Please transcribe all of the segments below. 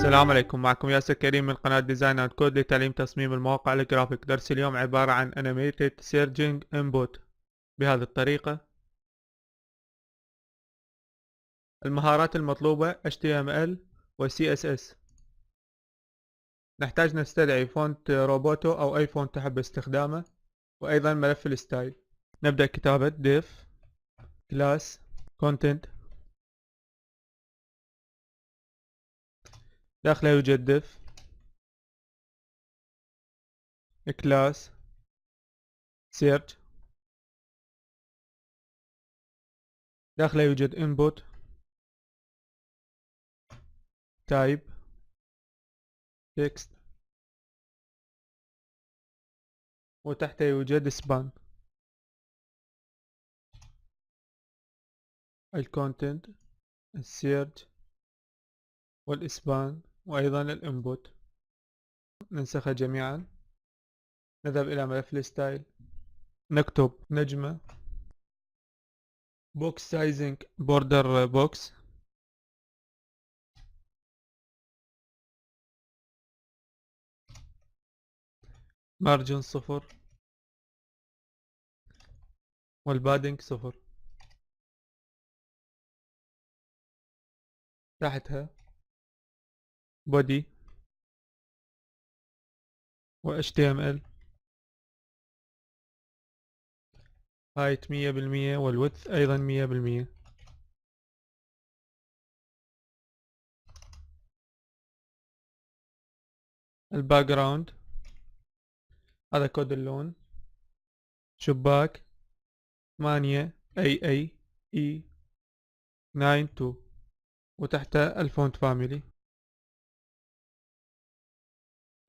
السلام عليكم، معكم ياسر كريم من قناة Design&Code لتعليم تصميم المواقع الجرافيك. درس اليوم عبارة عن Animated Searching Input بهذه الطريقة. المهارات المطلوبة HTML و CSS. نحتاج نستدعي فونت روبوتو أو أي فونت تحب استخدامه، وأيضا ملف الستايل. نبدأ كتابة div class content، داخله يوجد div class search، داخله يوجد input type text، وتحته يوجد span الكونتنت السيرج والإسبان وأيضا الانبوت. ننسخها جميعا. نذهب إلى ملف الستايل، نكتب نجمة box sizing border box، margin 0 والبادنج 0. تحتها body و HTML height 100% والwidth أيضا 100%. الباكجراوند هذا كود اللون، شباك 8 AAE 92 وتحته الفونت فاميلي.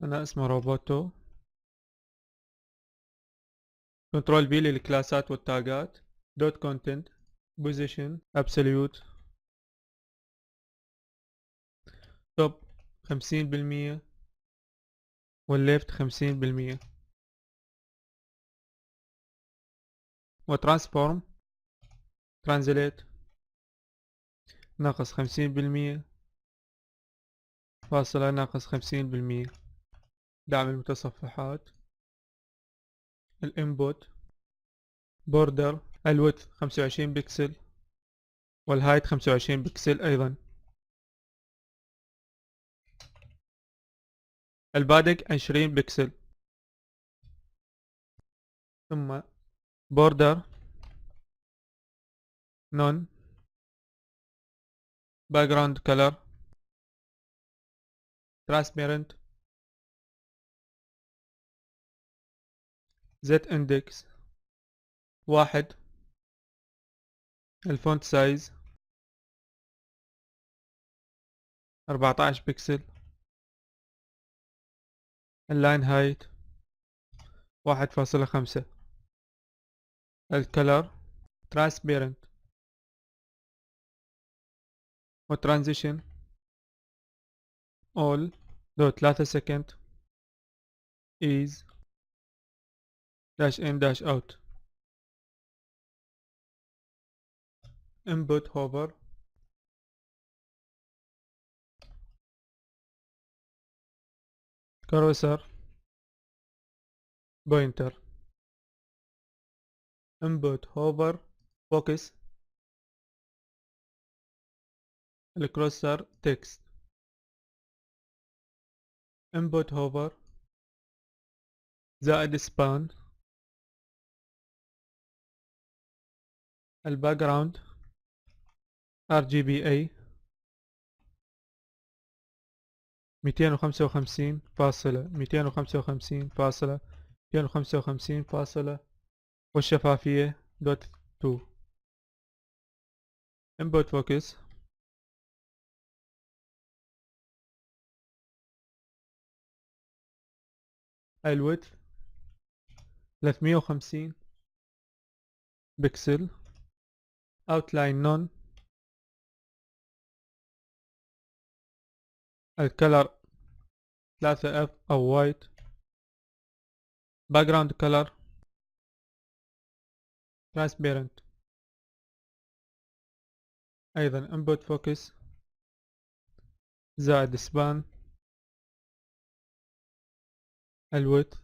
أنا اسمه روبوتو. كنترول بي للكلاسات والتاجات. دوت كونتنت بوزيشن ابسوليوت توب 50% والليفت 50%، وترانسفورم ترانزليت ناقص 50% فاصلة ناقص 50%. دعم المتصفحات. الانبوت بوردر الويدث 25 بكسل والهايت 25 بكسل أيضا. البادج 20 بكسل. ثم بوردر نون باكجراوند كلر ترانسبيرنت زد اندكس 1. الفونت سايز 14 بكسل. اللاين هايت 1.5. الكلر ترانسبيرنت وترانزيشن all دو 3 سكند ease dash in dash out. input hover cursor pointer. input hover focus الكروسر text. input hover زائد span. الباكجراوند RGBA 255.255.255 والشفافية دوت 2. input focus الويدث 350 بكسل. outline none. الكلر 3F أو white. background color transparent. أيضا input focus زائد سبان الويدث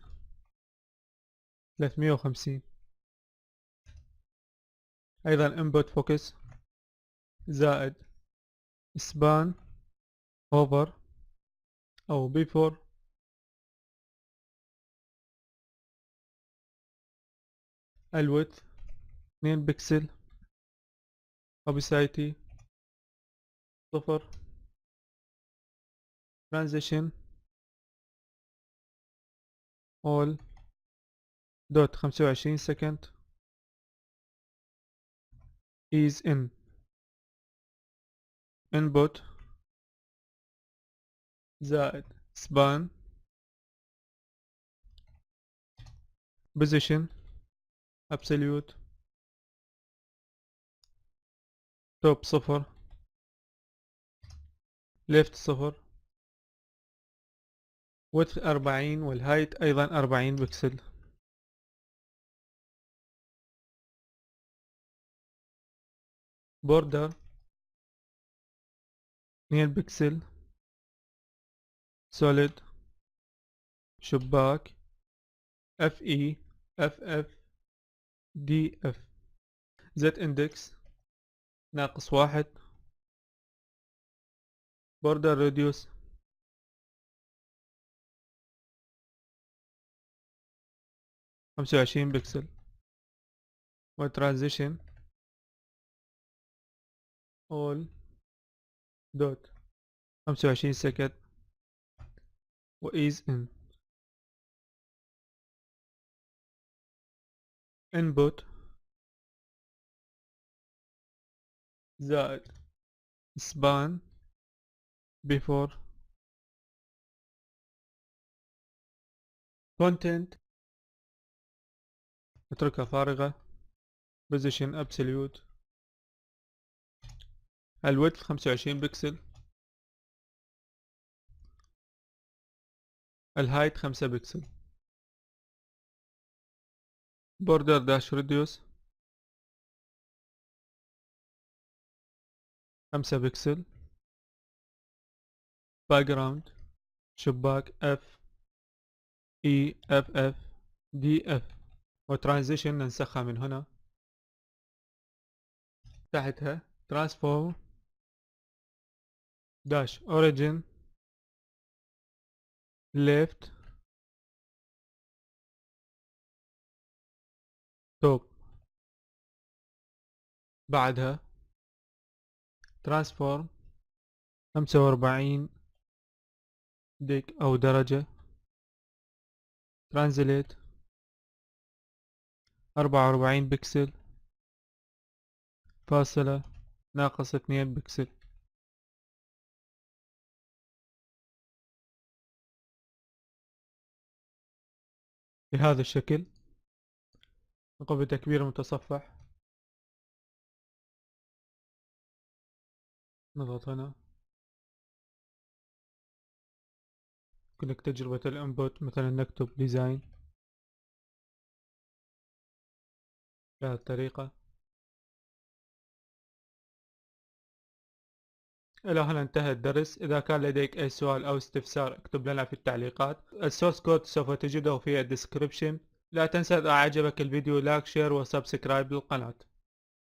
350. أيضا input focus زائد سبان over أو before الويدث 2 بكسل opacity 0 transition all دوت 25 سكند is in input زائد span position absolute top 0 left 0 width 40 والهايت أيضا 40 بكسل. border 2 بكسل solid شباك FE FF DF Z index -1 border radius 25 بكسل و transition all دوت 25 سكند و ease in input زائد span before content نتركها فارغة position absolute الويدث 25 بكسل الهايت 5 بكسل border dash radius 5 بكسل background شباك F E F F D F وترانزيشن ننسخها من هنا تحتها transform dash origin left top بعدها transform 45 ديك أو درجة translate 44 بكسل فاصلة -2 بكسل. بهذا الشكل نقوم بتكبير المتصفح نضغط هنا كلك تجربة الانبوت مثلا نكتب ديزاين بهذه الطريقة. إلى هنا انتهى الدرس. إذا كان لديك أي سؤال أو استفسار اكتب لنا في التعليقات. السورس كود سوف تجده في الديسكريبشن. لا تنسى إذا أعجبك الفيديو لايك شير وسبسكرايب للقناة.